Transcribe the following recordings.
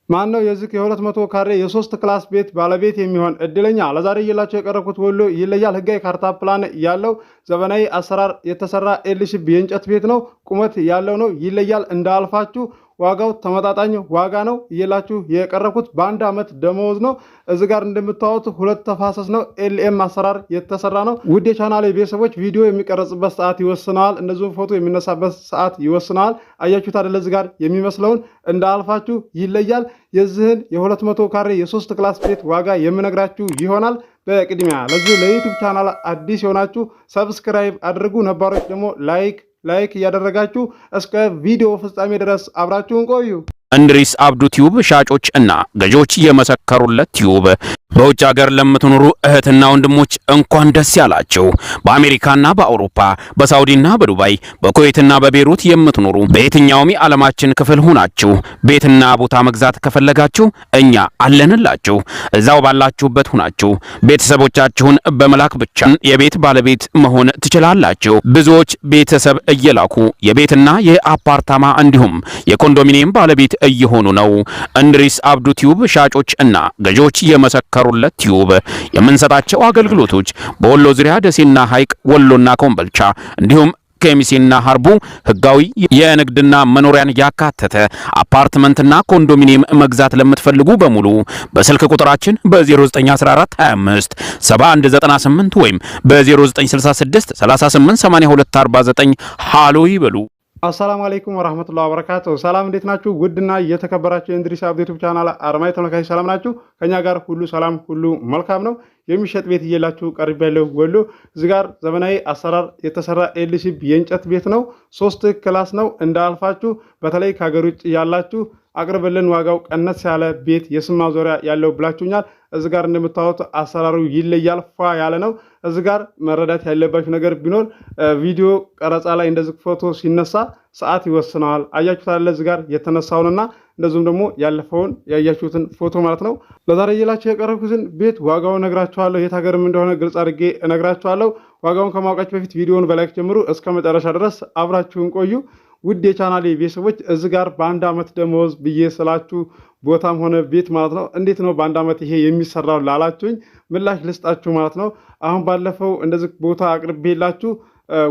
ማን ነው የዚህ የ200 ካሬ የሶስት ክላስ ቤት ባለቤት የሚሆን እድለኛ? ለዛሬ እየላቸው የቀረብኩት ወሎ ይለያል ህጋዊ ካርታ ፕላን ያለው ዘመናዊ አሰራር የተሰራ ኤልሺፕ የእንጨት ቤት ነው። ቁመት ያለው ነው። ይለያል እንዳልፋችሁ። ዋጋው ተመጣጣኝ ዋጋ ነው። እየላችሁ የቀረብኩት በአንድ ዓመት ደመወዝ ነው። እዚህ ጋር እንደምታዩት ሁለት ተፋሰስ ነው። ኤልኤም አሰራር የተሰራ ነው። ውድ የቻናሌ ቤተሰቦች ቪዲዮ የሚቀረጽበት ሰዓት ይወስነዋል፣ እንደዚሁም ፎቶ የሚነሳበት ሰዓት ይወስነዋል። አያችሁት አይደለ? እዚህ ጋር የሚመስለውን እንዳልፋችሁ ይለያል። የዚህን የ200 ካሬ የሶስት ክላስ ቤት ዋጋ የምነግራችሁ ይሆናል። በቅድሚያ ለዚህ ለዩቲዩብ ቻናል አዲስ የሆናችሁ ሰብስክራይብ አድርጉ፣ ነባሮች ደግሞ ላይክ እያደረጋችሁ እስከ ቪዲዮ ፍጻሜ ድረስ አብራችሁን ቆዩ። እንድሪስ አብዱ ቲዩብ ሻጮች እና ገዢዎች የመሰከሩለት ቲዩብ። በውጭ ሀገር ለምትኖሩ እህትና ወንድሞች እንኳን ደስ ያላችሁ። በአሜሪካና በአውሮፓ በሳውዲና በዱባይ በኩዌትና በቤሩት የምትኖሩ በየትኛውም የዓለማችን ክፍል ሆናችሁ ቤትና ቦታ መግዛት ከፈለጋችሁ እኛ አለንላችሁ። እዛው ባላችሁበት ሆናችሁ ቤተሰቦቻችሁን በመላክ ብቻ የቤት ባለቤት መሆን ትችላላችሁ። ብዙዎች ቤተሰብ እየላኩ የቤትና የአፓርታማ እንዲሁም የኮንዶሚኒየም ባለቤት እየሆኑ ነው። እንድሪስ አብዱ ቲዩብ ሻጮች እና ገዢዎች የመሰከሩለት ቲዩብ የምንሰጣቸው አገልግሎቶች በወሎ ዙሪያ ደሴና ሐይቅ፣ ወሎና ኮምበልቻ እንዲሁም ከሚሴና ሀርቡ ህጋዊ የንግድና መኖሪያን ያካተተ አፓርትመንትና ኮንዶሚኒየም መግዛት ለምትፈልጉ በሙሉ በስልክ ቁጥራችን በ0914 25 7198 ወይም በ0966 3882 49 ሃሎ ይበሉ። አሰላሙ አለይኩም ወራህመቱላሂ ወበረካቱ። ሰላም እንዴት ናችሁ? ውድና የተከበራችሁ የእንድሪስ አብዱ ዩቲዩብ ቻናል አርማይ ተመልካቾች ሰላም ናችሁ? ከኛ ጋር ሁሉ ሰላም ሁሉ መልካም ነው። የሚሸጥ ቤት እየላችሁ ቀርቤያለሁ። ወሎ እዚህ ጋር ዘመናዊ አሰራር የተሰራ ኤልሺፕ የእንጨት ቤት ነው። 3 ክላስ ነው። እንዳልፋችሁ በተለይ ከሀገር ውጭ ያላችሁ አቅርብልን፣ ዋጋው ቀነስ ያለ ቤት የስም ማዞሪያ ያለው ብላችሁኛል። እዚህ ጋር እንደምታዩት አሰራሩ ይለያል፣ ፏ ያለ ነው። እዚህ ጋር መረዳት ያለባችሁ ነገር ቢኖር ቪዲዮ ቀረጻ ላይ እንደዚህ ፎቶ ሲነሳ ሰዓት ይወስነዋል። አያችሁት አለ እዚህ ጋር የተነሳውንና እንደዚሁም ደግሞ ያለፈውን ያያችሁትን ፎቶ ማለት ነው። ለዛሬ እየላችሁ የቀረብኩትን ቤት ዋጋውን እነግራችኋለሁ። የት ሀገርም እንደሆነ ግልጽ አድርጌ እነግራችኋለሁ። ዋጋውን ከማውቃችሁ በፊት ቪዲዮውን በላይክ ጀምሩ፣ እስከ መጨረሻ ድረስ አብራችሁን ቆዩ። ውድ የቻናሌ ቤተሰቦች እዚህ ጋር በአንድ ዓመት ደመወዝ ብዬ ስላችሁ ቦታም ሆነ ቤት ማለት ነው እንዴት ነው በአንድ ዓመት ይሄ የሚሰራው ላላችሁኝ ምላሽ ልስጣችሁ ማለት ነው። አሁን ባለፈው እንደዚህ ቦታ አቅርቤላችሁ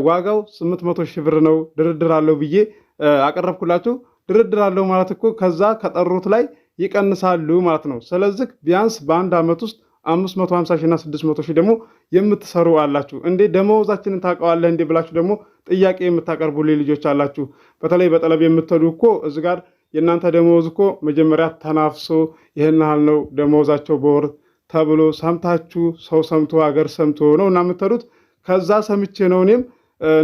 ዋጋው 800 ሺህ ብር ነው ድርድር አለው ብዬ አቀረብኩላችሁ። ድርድር አለው ማለት እኮ ከዛ ከጠሩት ላይ ይቀንሳሉ ማለት ነው። ስለዚህ ቢያንስ በአንድ ዓመት ውስጥ 550 ሺህ እና 600 ሺህ ደግሞ የምትሰሩ አላችሁ። እንዴ ደመወዛችንን ታውቀዋለህ እንዴ ብላችሁ ደግሞ ጥያቄ የምታቀርቡልኝ ልጆች አላችሁ። በተለይ በጠለብ የምትሄዱ እኮ እዚህ ጋር የእናንተ ደመወዝ እኮ መጀመሪያ ተናፍሶ ይህን ያህል ነው ደመወዛቸው በወር ተብሎ ሰምታችሁ ሰው ሰምቶ አገር ሰምቶ ነው እና የምትሄዱት። ከዛ ሰምቼ ነው እኔም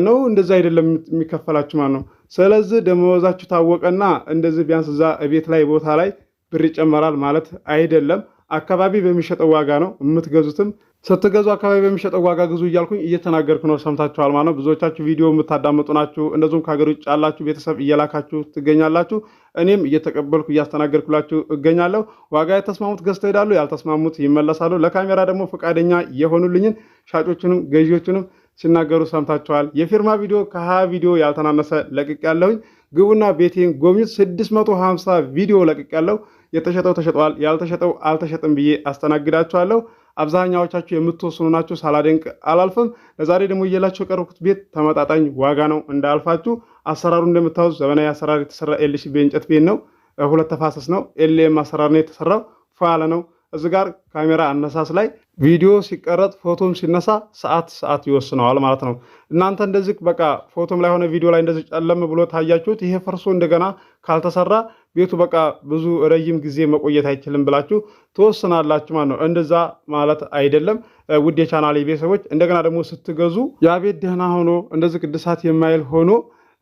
ነው እንደዛ አይደለም የሚከፈላችሁ ማለት ነው። ስለዚህ ደመወዛችሁ ታወቀና እንደዚህ ቢያንስ እዛ ቤት ላይ ቦታ ላይ ብር ይጨመራል ማለት አይደለም። አካባቢ በሚሸጠው ዋጋ ነው የምትገዙትም። ስትገዙ አካባቢ በሚሸጠው ዋጋ ግዙ እያልኩኝ እየተናገርኩ ነው። ሰምታችኋል ማለት ነው። ብዙዎቻችሁ ቪዲዮ የምታዳምጡ ናችሁ። እንደዚሁም ከሀገር ውጭ ያላችሁ ቤተሰብ እየላካችሁ ትገኛላችሁ። እኔም እየተቀበልኩ እያስተናገርኩላችሁ እገኛለሁ። ዋጋ የተስማሙት ገዝተው ሄዳሉ፣ ያልተስማሙት ይመለሳሉ። ለካሜራ ደግሞ ፈቃደኛ የሆኑልኝን ሻጮችንም ገዢዎችንም ሲናገሩ ሰምታችኋል። የፊርማ ቪዲዮ ከ20 ቪዲዮ ያልተናነሰ ለቅቅ ያለሁኝ። ግቡና ቤቴን ጎብኙት። 650 ቪዲዮ ለቅቅ ያለው የተሸጠው ተሸጠዋል፣ ያልተሸጠው አልተሸጠም ብዬ አስተናግዳችኋለሁ። አብዛኛዎቻችሁ የምትወስኑ ናችሁ፣ ሳላደንቅ አላልፍም። ለዛሬ ደግሞ እየላችሁ የቀረብኩት ቤት ተመጣጣኝ ዋጋ ነው እንዳልፋችሁ። አሰራሩ እንደምታዩት ዘመናዊ አሰራር የተሰራ ኤልሺፕ የእንጨት ቤት ነው። 2 ተፋሰስ ነው። ኤልኤም አሰራር ነው የተሰራው። ፋለ ነው። እዚህ ጋር ካሜራ አነሳስ ላይ ቪዲዮ ሲቀረጥ ፎቶም ሲነሳ ሰዓት ይወስነዋል ማለት ነው። እናንተ እንደዚህ በቃ ፎቶም ላይ ሆነ ቪዲዮ ላይ እንደዚህ ጨለም ብሎ ታያችሁት፣ ይሄ ፈርሶ እንደገና ካልተሰራ ቤቱ በቃ ብዙ ረጅም ጊዜ መቆየት አይችልም ብላችሁ ትወስናላችሁ ማለት ነው። እንደዛ ማለት አይደለም ውድ የቻናሌ ቤተሰቦች። እንደገና ደግሞ ስትገዙ ያ ቤት ደህና ሆኖ እንደዚህ ቅድሳት የማይል ሆኖ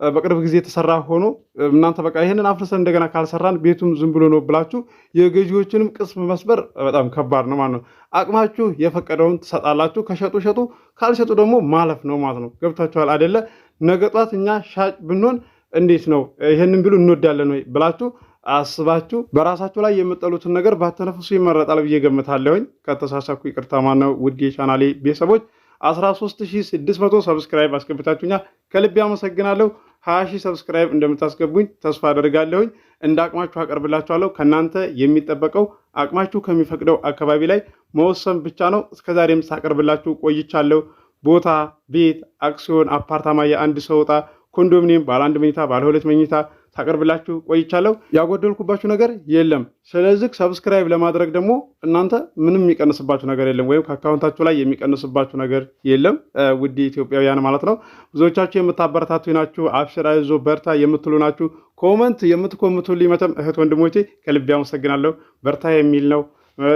በቅርብ ጊዜ የተሰራ ሆኖ እናንተ በቃ ይሄንን አፍርሰን እንደገና ካልሰራን ቤቱም ዝም ብሎ ነው ብላችሁ የገዢዎችንም ቅስም መስበር በጣም ከባድ ነው ማለት ነው። አቅማችሁ የፈቀደውን ትሰጣላችሁ። ከሸጡ ሸጡ፣ ካልሸጡ ደግሞ ማለፍ ነው ማለት ነው። ገብታችኋል አይደለ? ነገ ጧት እኛ ሻጭ ብንሆን እንዴት ነው ይሄንን ቢሉ እንወዳለን ወይ ብላችሁ አስባችሁ በራሳችሁ ላይ የምጠሉትን ነገር ባተነፍሱ ይመረጣል ብዬ ገምታለሁኝ። ከተሳሳኩ ይቅርታ ማነው ውድ የቻናሌ ቤተሰቦች። 13600 ሰብስክራይብ አስገብታችሁኛል። ከልብ አመሰግናለሁ። 20,000 ሰብስክራይብ እንደምታስገቡኝ ተስፋ አደርጋለሁኝ። እንደ አቅማችሁ አቀርብላችኋለሁ። ከናንተ የሚጠበቀው አቅማችሁ ከሚፈቅደው አካባቢ ላይ መወሰን ብቻ ነው። እስከዛሬም ሳቀርብላችሁ ቆይቻለሁ። ቦታ፣ ቤት፣ አክሲዮን፣ አፓርታማ፣ የአንድ ሰው ዕጣ፣ ኮንዶሚኒየም፣ ባለ 1 መኝታ፣ ባለ 2 መኝታ ሳቀርብላችሁ ቆይቻለሁ። ያጎደልኩባችሁ ነገር የለም። ስለዚህ ሰብስክራይብ ለማድረግ ደግሞ እናንተ ምንም የሚቀንስባችሁ ነገር የለም፣ ወይም ከአካውንታችሁ ላይ የሚቀንስባችሁ ነገር የለም። ውድ ኢትዮጵያውያን ማለት ነው። ብዙዎቻችሁ የምታበረታቱ ናችሁ። አብሽር፣ አይዞ፣ በርታ የምትሉ ናችሁ። ኮመንት የምትኮምቱልኝ መተም እህት ወንድሞቼ ከልቤ አመሰግናለሁ። በርታ የሚል ነው።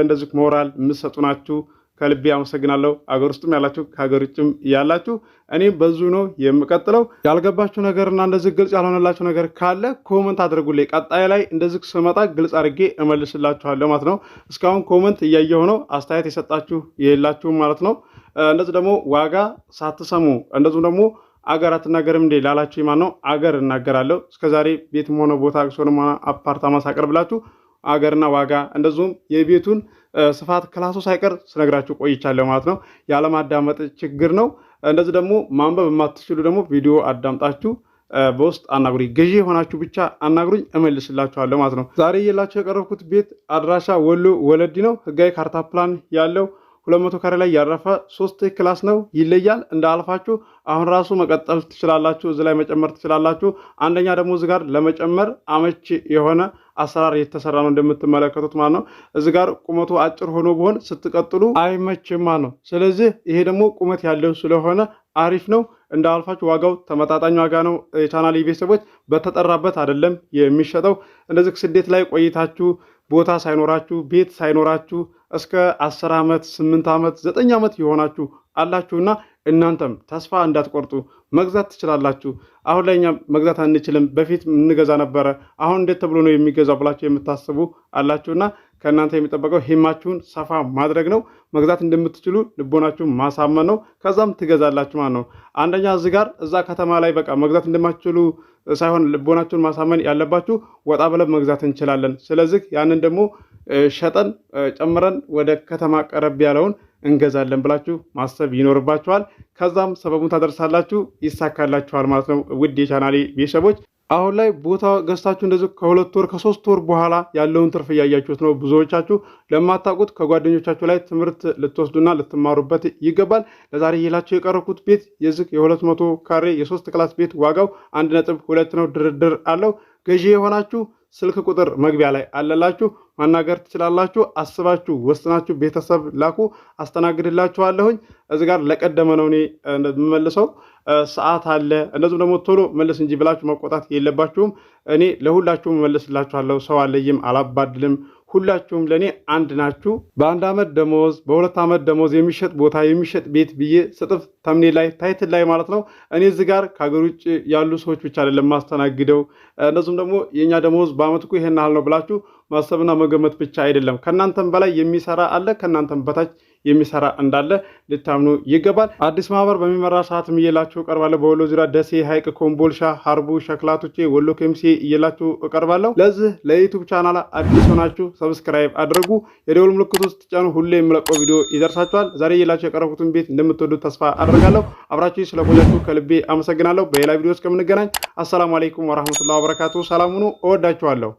እንደዚህ ሞራል የምትሰጡ ናችሁ። ከልቤ አመሰግናለሁ። አገር ውስጥም ያላችሁ ከሀገር ውጭም ያላችሁ እኔም በዙ ነው የምቀጥለው። ያልገባችሁ ነገርና እንደዚህ ግልጽ ያልሆነላችሁ ነገር ካለ ኮመንት አድርጉልኝ። ቀጣይ ላይ እንደዚህ ስመጣ ግልጽ አድርጌ እመልስላችኋለሁ ማለት ነው። እስካሁን ኮመንት እያየሁ ነው። አስተያየት የሰጣችሁ የላችሁም ማለት ነው። እንደዚህ ደግሞ ዋጋ ሳትሰሙ እንደዚሁም ደግሞ አገር አትናገርም እንዴ ላላችሁ ማን ነው አገር እናገራለሁ። እስከዛሬ ቤትም ሆነ ቦታ አክሲዮንም ሆነ አፓርታማ ሳቀርብላችሁ አገርና ዋጋ እንደዚሁም የቤቱን ስፋት ክላሱ ሳይቀር ስነግራችሁ ቆይቻለሁ ማለት ነው። ያለማዳመጥ ችግር ነው። እንደዚህ ደግሞ ማንበብ የማትችሉ ደግሞ ቪዲዮ አዳምጣችሁ በውስጥ አናግሩኝ። ገዢ የሆናችሁ ብቻ አናግሩኝ፣ እመልስላችኋለሁ ማለት ነው። ዛሬ የላችሁ የቀረብኩት ቤት አድራሻ ወሎ ወለዲ ነው። ህጋዊ ካርታ ፕላን ያለው 200 ካሬ ላይ ያረፈ 3 ክላስ ነው። ይለያል። እንደ አልፋችሁ አሁን ራሱ መቀጠል ትችላላችሁ። እዚህ ላይ መጨመር ትችላላችሁ። አንደኛ ደግሞ እዚህ ጋር ለመጨመር አመች የሆነ አሰራር የተሰራ ነው እንደምትመለከቱት ማለት ነው። እዚህ ጋር ቁመቱ አጭር ሆኖ ቢሆን ስትቀጥሉ አይመችም ማለት ነው። ስለዚህ ይሄ ደግሞ ቁመት ያለው ስለሆነ አሪፍ ነው። እንደ አልፋችሁ ዋጋው ተመጣጣኝ ዋጋ ነው። የቻናል ቤተሰቦች በተጠራበት አይደለም የሚሸጠው። እንደዚህ ስደት ላይ ቆይታችሁ ቦታ ሳይኖራችሁ ቤት ሳይኖራችሁ እስከ 10 ዓመት 8 ዓመት 9 ዓመት የሆናችሁ አላችሁና እናንተም ተስፋ እንዳትቆርጡ መግዛት ትችላላችሁ። አሁን ላይ እኛ መግዛት አንችልም፣ በፊት እንገዛ ነበረ፣ አሁን እንዴት ተብሎ ነው የሚገዛው ብላችሁ የምታስቡ አላችሁና ከእናንተ የሚጠበቀው ሂማችሁን ሰፋ ማድረግ ነው። መግዛት እንደምትችሉ ልቦናችሁን ማሳመን ነው። ከዛም ትገዛላችሁ ማለት ነው። አንደኛ እዚህ ጋር እዛ ከተማ ላይ በቃ መግዛት እንደማትችሉ ሳይሆን ልቦናችሁን ማሳመን ያለባችሁ ወጣ ብለን መግዛት እንችላለን። ስለዚህ ያንን ደግሞ ሸጠን ጨምረን ወደ ከተማ ቀረብ ያለውን እንገዛለን ብላችሁ ማሰብ ይኖርባችኋል። ከዛም ሰበቡን ታደርሳላችሁ፣ ይሳካላችኋል ማለት ነው። ውድ የቻናሌ ቤተሰቦች አሁን ላይ ቦታ ገዝታችሁ እንደዚህ ከ2 ወር ከ3 ወር በኋላ ያለውን ትርፍ እያያችሁት ነው። ብዙዎቻችሁ ለማታውቁት ከጓደኞቻችሁ ላይ ትምህርት ልትወስዱና ልትማሩበት ይገባል። ለዛሬ የላችሁ የቀረብኩት ቤት የዚህ የ200 ካሬ የ3 ክላስ ቤት ዋጋው 1.2 ነው። ድርድር አለው። ገዢ የሆናችሁ ስልክ ቁጥር መግቢያ ላይ አለላችሁ፣ ማናገር ትችላላችሁ። አስባችሁ ወስናችሁ ቤተሰብ ላኩ፣ አስተናግድላችኋለሁኝ። እዚህ ጋር ለቀደመ ነው እኔ የምመልሰው፣ ሰዓት አለ። እንደዚሁም ደግሞ ቶሎ መልስ እንጂ ብላችሁ መቆጣት የለባችሁም። እኔ ለሁላችሁም መልስላችኋለሁ። ሰው አለይም፣ አላባድልም። ሁላችሁም ለእኔ አንድ ናችሁ። በ1 ዓመት ደሞዝ በ2 ዓመት ደሞዝ የሚሸጥ ቦታ የሚሸጥ ቤት ብዬ ስጥፍ ተምኔ ላይ ታይትል ላይ ማለት ነው። እኔ እዚህ ጋር ከሀገር ውጭ ያሉ ሰዎች ብቻ አይደለም ማስተናግደው። እንደዚሁም ደግሞ የእኛ ደሞዝ በአመት እኮ ይሄን ያህል ነው ብላችሁ ማሰብና መገመት ብቻ አይደለም። ከእናንተም በላይ የሚሰራ አለ፣ ከእናንተም በታች የሚሰራ እንዳለ ልታምኑ ይገባል። አዲስ ማህበር በሚመራ ሰዓትም እየላችሁ እቀርባለሁ። በወሎ ዙሪያ ደሴ፣ ሀይቅ፣ ኮምቦልሻ፣ ሀርቡ፣ ሸክላቶቼ፣ ወሎ ኬምሴ እየላችሁ እቀርባለሁ። ለዚህ ለዩቱብ ቻናል አዲስ ሆናችሁ ሰብስክራይብ አድርጉ። የደወል ምልክቱ ስትጫኑ ሁሌ የምለቀው ቪዲዮ ይደርሳችኋል። ዛሬ እየላችሁ የቀረብኩትን ቤት እንደምትወዱት ተስፋ አደርጋለሁ። አብራችሁ ስለቆያችሁ ከልቤ አመሰግናለሁ። በሌላ ቪዲዮ እስከምንገናኝ አሰላሙ አለይኩም ወራህመቱላሂ ወበረካቱ። ሰላም ሁኑ። እወዳችኋለሁ።